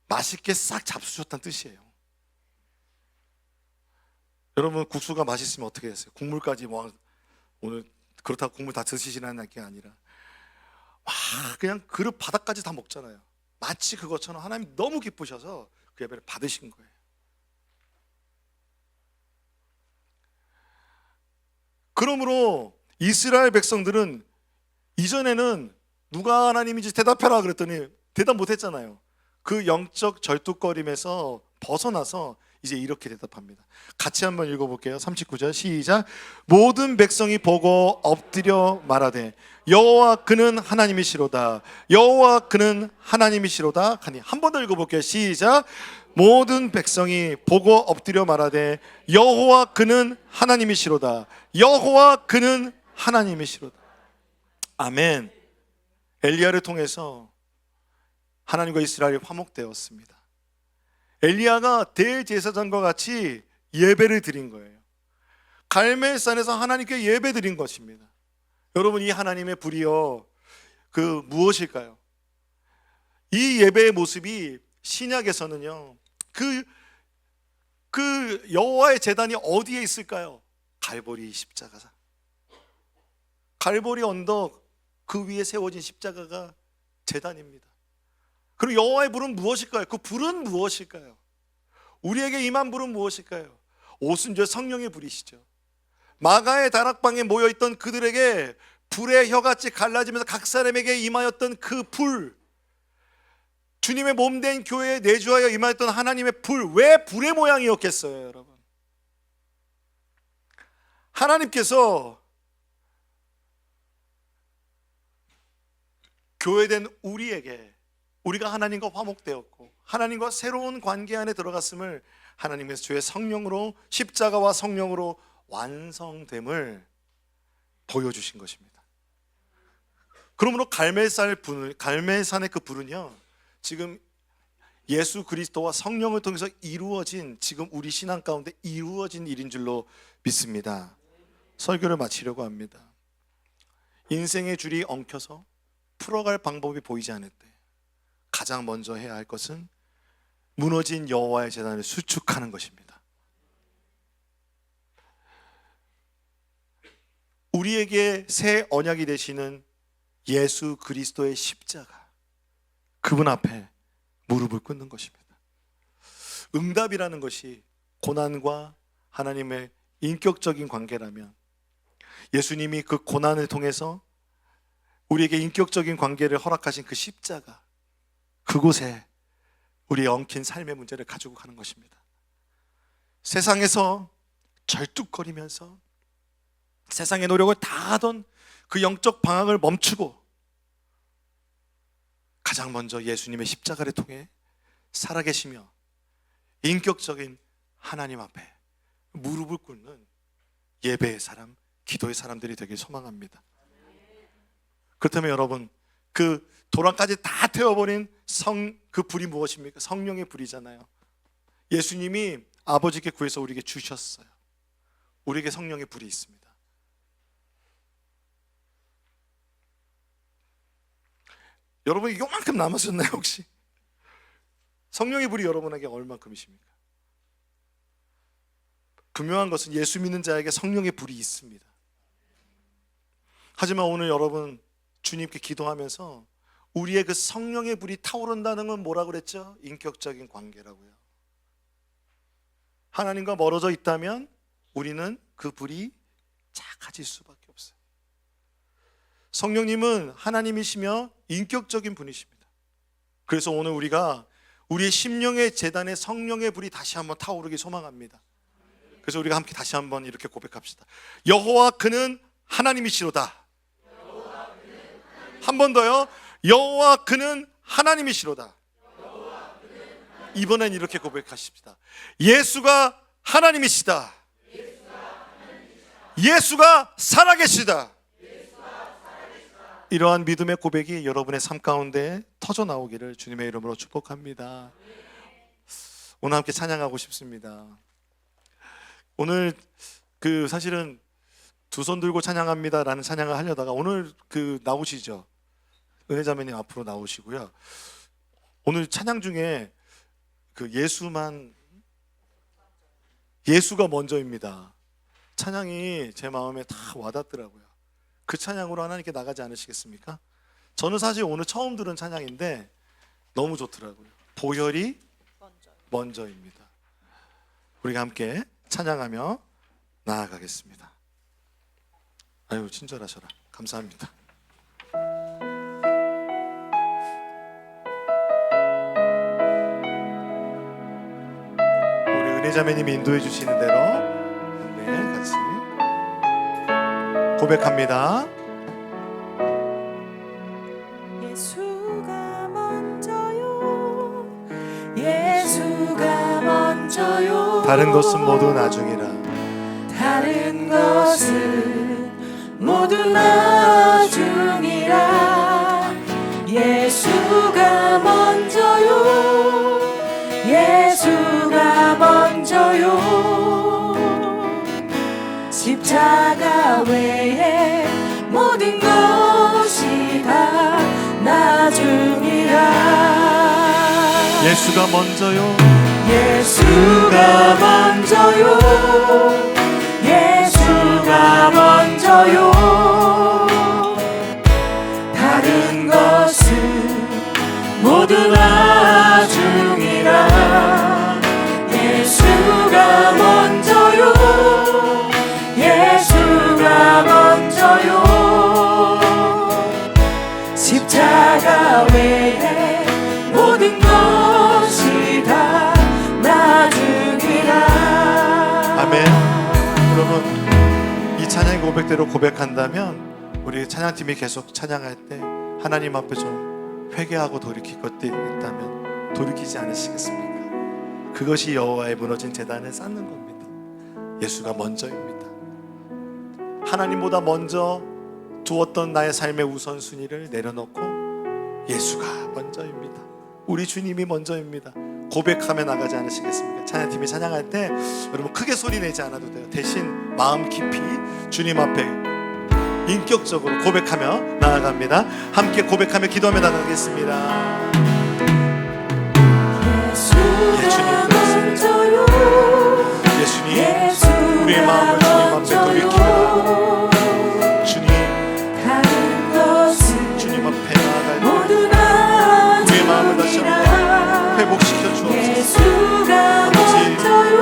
맛있게 싹 잡수셨다는 뜻이에요. 여러분, 국수가 맛있으면 어떻게 했어요? 국물까지 뭐 오늘 그렇다고 국물 다 드시지는 게 아니라 그냥 그릇 바닥까지 다 먹잖아요. 마치 그것처럼 하나님 너무 기쁘셔서 그 예배를 받으신 거예요. 그러므로 이스라엘 백성들은 이전에는 누가 하나님인지 대답해라 그랬더니 대답 못했잖아요. 그 영적 절뚝거림에서 벗어나서 이제 이렇게 대답합니다. 같이 한번 읽어볼게요. 39절 시작. 모든 백성이 보고 엎드려 말하되 여호와 그는 하나님이시로다. 여호와 그는 하나님이시로다 하니. 한 번 더 읽어볼게요. 시작. 모든 백성이 보고 엎드려 말하되 여호와 그는 하나님이시로다. 여호와 그는 하나님이시로다. 아멘. 엘리야를 통해서 하나님과 이스라엘이 화목되었습니다. 엘리야가 대제사장과 같이 예배를 드린 거예요. 갈멜산에서 하나님께 예배 드린 것입니다. 여러분, 이 하나님의 불이요, 그 무엇일까요? 이 예배의 모습이 신약에서는요, 그 여호와의 제단이 어디에 있을까요? 갈보리 십자가, 갈보리 언덕 그 위에 세워진 십자가가 제단입니다. 그리고 여호와의 불은 무엇일까요? 그 불은 무엇일까요? 우리에게 임한 불은 무엇일까요? 오순절 성령의 불이시죠. 마가의 다락방에 모여있던 그들에게 불의 혀같이 갈라지면서 각 사람에게 임하였던 그 불, 주님의 몸된 교회에 내주하여 임하였던 하나님의 불, 왜 불의 모양이었겠어요, 여러분? 하나님께서 교회된 우리에게, 우리가 하나님과 화목되었고 하나님과 새로운 관계 안에 들어갔음을 하나님께서 주의 성령으로, 십자가와 성령으로 완성됨을 보여주신 것입니다. 그러므로 갈멜산의 그 불은요, 지금 예수 그리스도와 성령을 통해서 이루어진, 지금 우리 신앙 가운데 이루어진 일인 줄로 믿습니다. 설교를 마치려고 합니다. 인생의 줄이 엉켜서 풀어갈 방법이 보이지 않을 때 가장 먼저 해야 할 것은 무너진 여호와의 제단을 수축하는 것입니다. 우리에게 새 언약이 되시는 예수 그리스도의 십자가, 그분 앞에 무릎을 꿇는 것입니다. 응답이라는 것이 고난과 하나님의 인격적인 관계라면, 예수님이 그 고난을 통해서 우리에게 인격적인 관계를 허락하신 그 십자가, 그곳에 우리의 엉킨 삶의 문제를 가지고 가는 것입니다. 세상에서 절뚝거리면서 세상의 노력을 다 하던 그 영적 방황을 멈추고 가장 먼저 예수님의 십자가를 통해 살아계시며 인격적인 하나님 앞에 무릎을 꿇는 예배의 사람, 기도의 사람들이 되길 소망합니다. 그렇다면 여러분, 그 도랑까지 다 태워버린 그 불이 무엇입니까? 성령의 불이잖아요. 예수님이 아버지께 구해서 우리에게 주셨어요. 우리에게 성령의 불이 있습니다. 여러분, 요만큼 남았었나요 혹시? 성령의 불이 여러분에게 얼만큼이십니까? 분명한 것은 예수 믿는 자에게 성령의 불이 있습니다. 하지만 오늘 여러분 주님께 기도하면서 우리의 그 성령의 불이 타오른다는 건 뭐라고 그랬죠? 인격적인 관계라고요. 하나님과 멀어져 있다면 우리는 그 불이 작아질 수밖에 없어요. 성령님은 하나님이시며 인격적인 분이십니다. 그래서 오늘 우리가 우리의 심령의 제단에 성령의 불이 다시 한번 타오르기 소망합니다. 그래서 우리가 함께 다시 한번 이렇게 고백합시다. 여호와 그는 하나님이시로다. 한 번 더요. 여호와 그는 하나님이시로다. 이번엔 이렇게 고백하십시다. 예수가 하나님이시다. 예수가 살아계시다. 이러한 믿음의 고백이 여러분의 삶 가운데 터져 나오기를 주님의 이름으로 축복합니다. 오늘 함께 찬양하고 싶습니다. 오늘 사실은 두 손 들고 찬양합니다라는 찬양을 하려다가 오늘 나오시죠. 은혜자매님 앞으로 나오시고요. 오늘 찬양 중에 예수가 먼저입니다. 찬양이 제 마음에 다 와닿더라고요. 그 찬양으로 하나님께 나가지 않으시겠습니까? 저는 사실 오늘 처음 들은 찬양인데 너무 좋더라고요. 보혈이 먼저입니다. 우리가 함께 찬양하며 나아가겠습니다. 아유, 친절하셔라. 감사합니다. 우리 은혜자매님이 인도해 주시는 대로 같이 고백합니다. 예수가 먼저요, 예수가 먼저요. 다른 것은 모두 나중이라. 다른 것은 모두 나중이라. 예수가 먼저요, 예수가 먼저요. 십자가 외에 모든 것이 다 나중이라. 예수가 먼저요, 예수가 먼저요, 예수가 먼저요. 다른 것은 모두 나중이라. 예수가 먼저요, 예수가 먼저요. 십자가 외에 모든 것이 다 나중이라. 아멘. 여러분, 이 찬양 고백대로 고백한다면 우리 찬양팀이 계속 찬양할 때 하나님 앞에 좀 회개하고 돌이킬 것들이 있다면 돌이키지 않으시겠습니까? 그것이 여호와의 무너진 제단을 쌓는 겁니다. 예수가 먼저입니다. 하나님보다 먼저 두었던 나의 삶의 우선순위를 내려놓고 예수가 먼저입니다. 우리 주님이 먼저입니다. 고백하며 나가지 않으시겠습니까? 찬양팀이 찬양할 때 여러분 크게 소리 내지 않아도 돼요. 대신 마음 깊이 주님 앞에 인격적으로 고백하며 나아갑니다. 함께 고백하며 기도하며 나가겠습니다. 예수가 먼저요, 예수님, 우리의 마음을 주님 앞에 돌이키며 주님, 다른 것은 주님 앞에 나아갈 때 모두 우리의 마음을 다시 한번 나중이라. 회복시켜 주옵소서. 예수가 먼저요,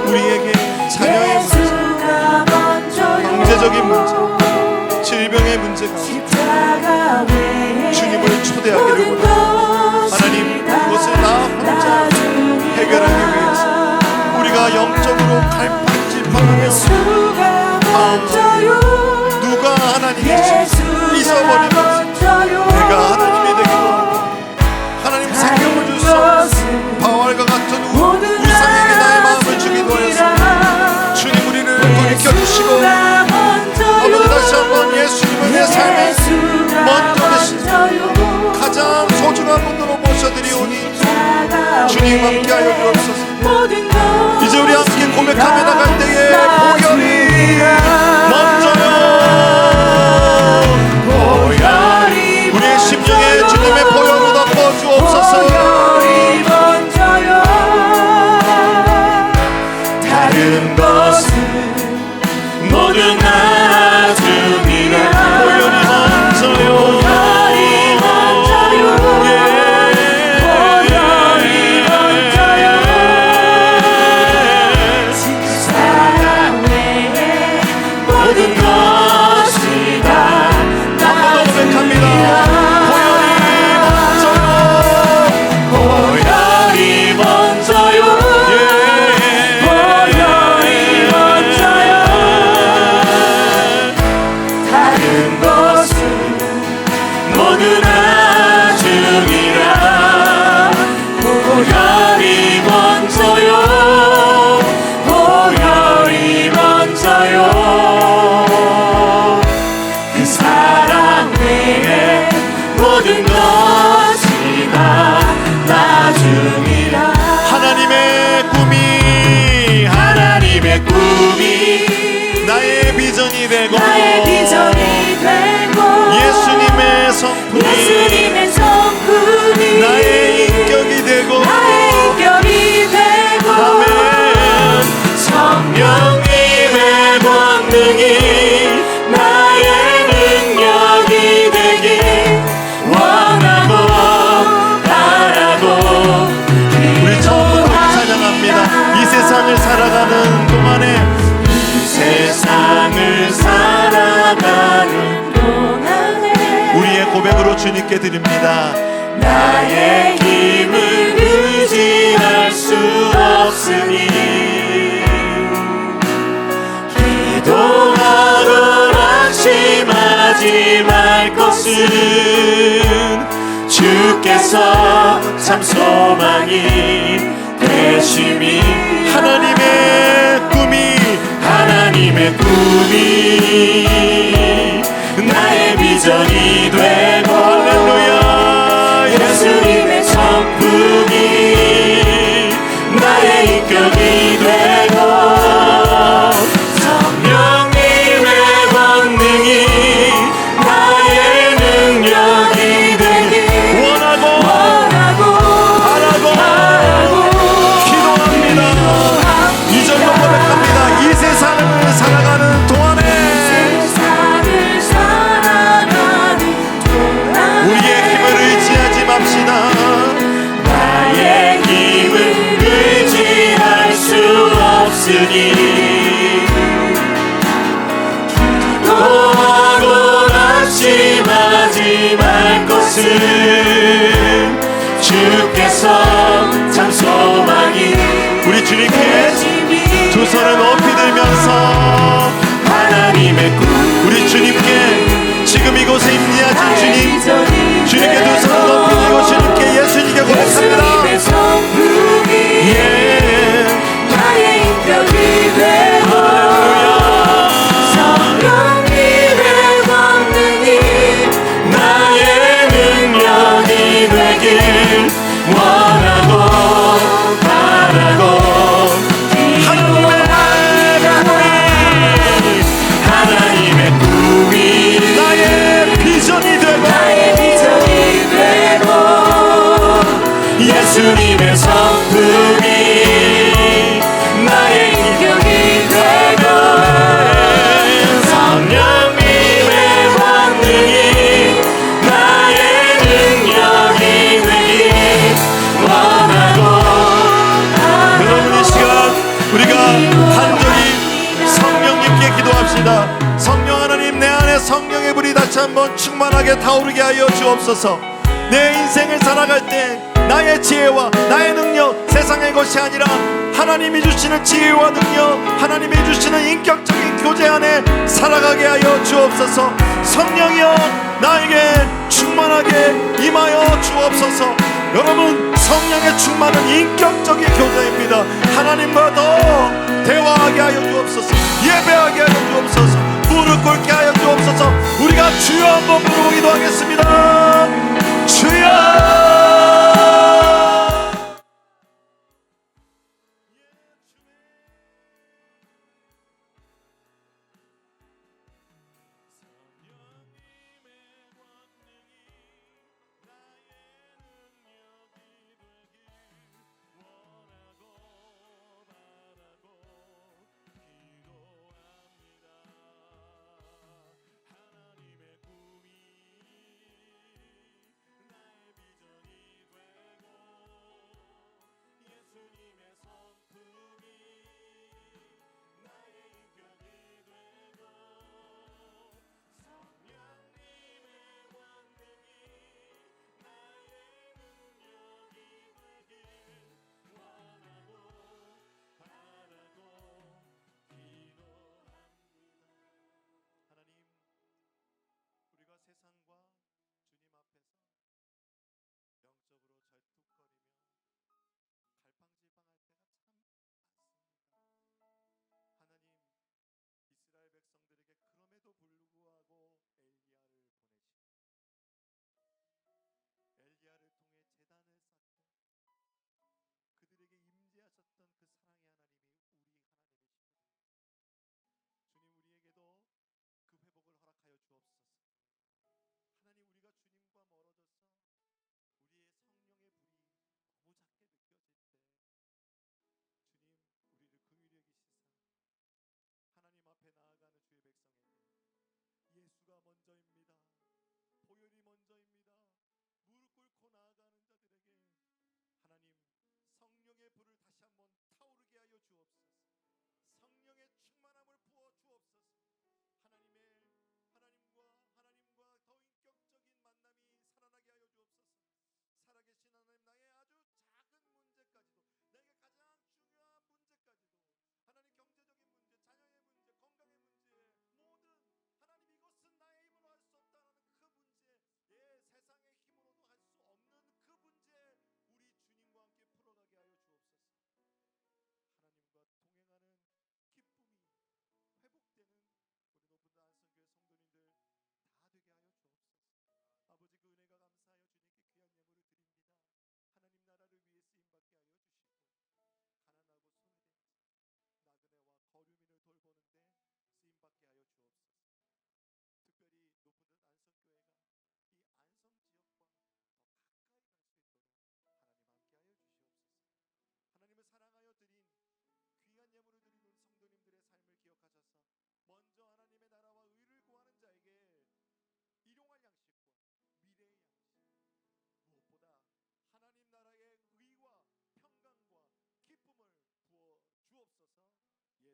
우리에게 자녀의 문제, 예수가 먼저요. 경제적인 문제, 질병의 문제가 십자가 외에 주님을 초대하기를 모든 원합니다. 하나님, 것이 그것을 나 혼자 해결하기 위해서 우리가 영적으로 갈팡질팡하며 예수가 먼저요, 누가 하나님인지 예수가 잊어버리면서 먼저요. 내가 하나님이 되기도 하고 하나님 생명을 줄 수 없는 바알과 같은 우상에게 나의 마음을 주기도 하였습니다. 주님, 우리를 돌이켜 주시고 아버지 다시 한번 예수님을 내 삶에 먼저 되시고 가장 소중한 분으로 모셔드리오니 주님 함께하여 주옵소서. 이제 우리 함께 고백하며 나갈 때에 보혈이 먼저요, 우리의 심령에 주님의 보혈로 덮어 주옵소서. 다른 것은 꿈이라 하나님의 꿈이 나의 비전이 되고 예수님의 성품이 나의 인격이 되고 아멘. 성령님의 권능이 나의 능력이 되길 원하고 바라고 우리 처음으로 찬양합니다. 이 세상을 살아가는 동안에 우리의 고백으로 주님께 드립니다. 나의 힘을 의지할 수 없으니 기도하고 낙심하지 말 것은 주께서 참 소망이 되심이 하나님의 꿈이 나의 비전이 되고 할렐루야 예수님의 성품이 나의 인격이 되고 성령님의 권능이 나의 능력이 되길 원하고 바라고 기도합니다. 이 점도 고백합니다. 이 세상을 살아가는 동안에 우리의 힘을 의지하지 맙시다. 나의 힘을 의지할 수 없으니 기도하고 낙심하지 말 것은 주께서 참 소망이 우리 주님께 두 손을 높이 들면서 하나님의 꿈 우리 주님께 지금 이곳에 임재하신 주님께 두 손을 높이 들고 주님께 예수님께 고백합니다. 나의 인격이 되고 성령님의 권능이 나의 능력이 되길 원하고 바라고 하나님의 꿈이 나의 비전이 되고 예수님의 성품이 나의 인격이 되고 성령님의 권능이 나의 능력이 되길 원하고 여러분 이 시간 우리가 간절히 성령님께 기도합시다. 성령 하나님 내 안에 성령의 불이 다시 한번 충만하게 타오르게 하여 주옵소서. 내 인생을 살아갈 때 나의 지혜와 나의 능력 세상의 것이 아니라 하나님이 주시는 지혜와 능력 하나님이 주시는 인격적인 교제 안에 살아가게 하여 주옵소서. 성령이여 나에게 충만하게 임하여 주옵소서. 여러분 성령의 충만은 인격적인 교제입니다. 하나님과 더 대화하게 하여 주옵소서. 예배하게 하여 주옵소서. 무릎 꿇게 하여 주옵소서. 우리가 주여 한번 부르고 기도하겠습니다. 주여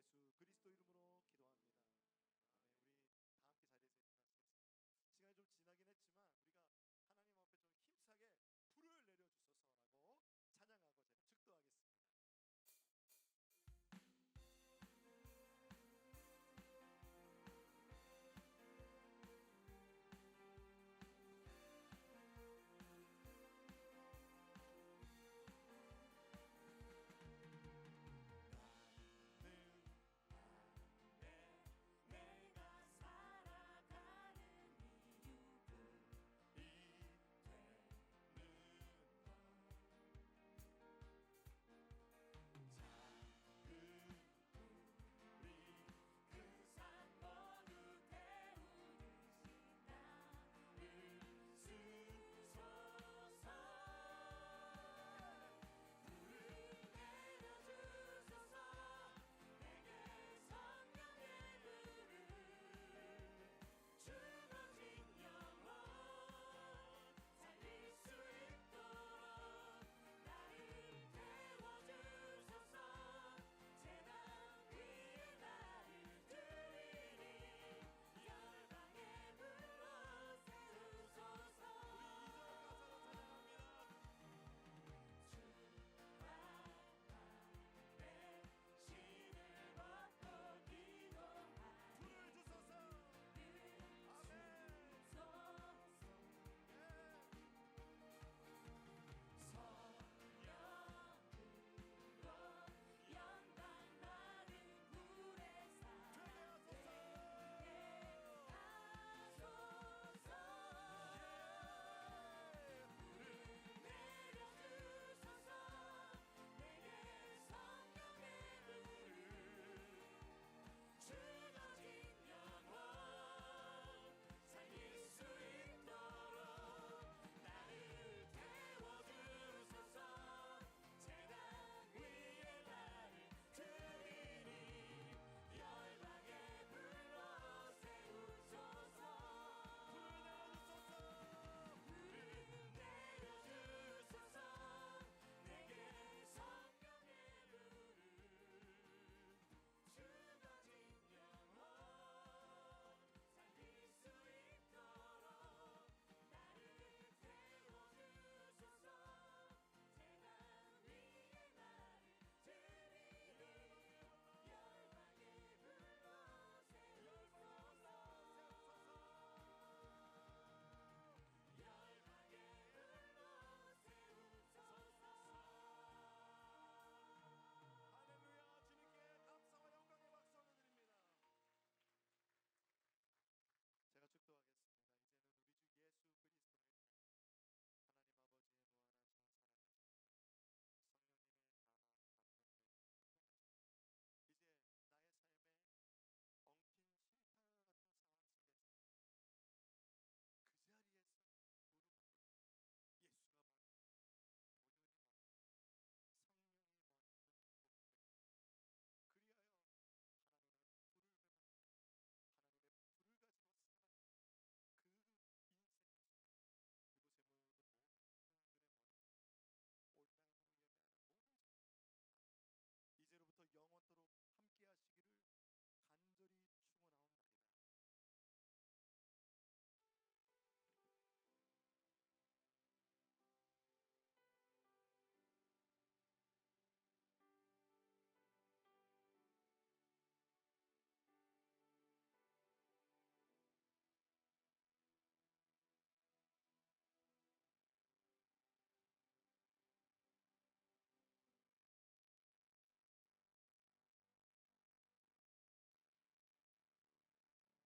예수 그리스도 이름으로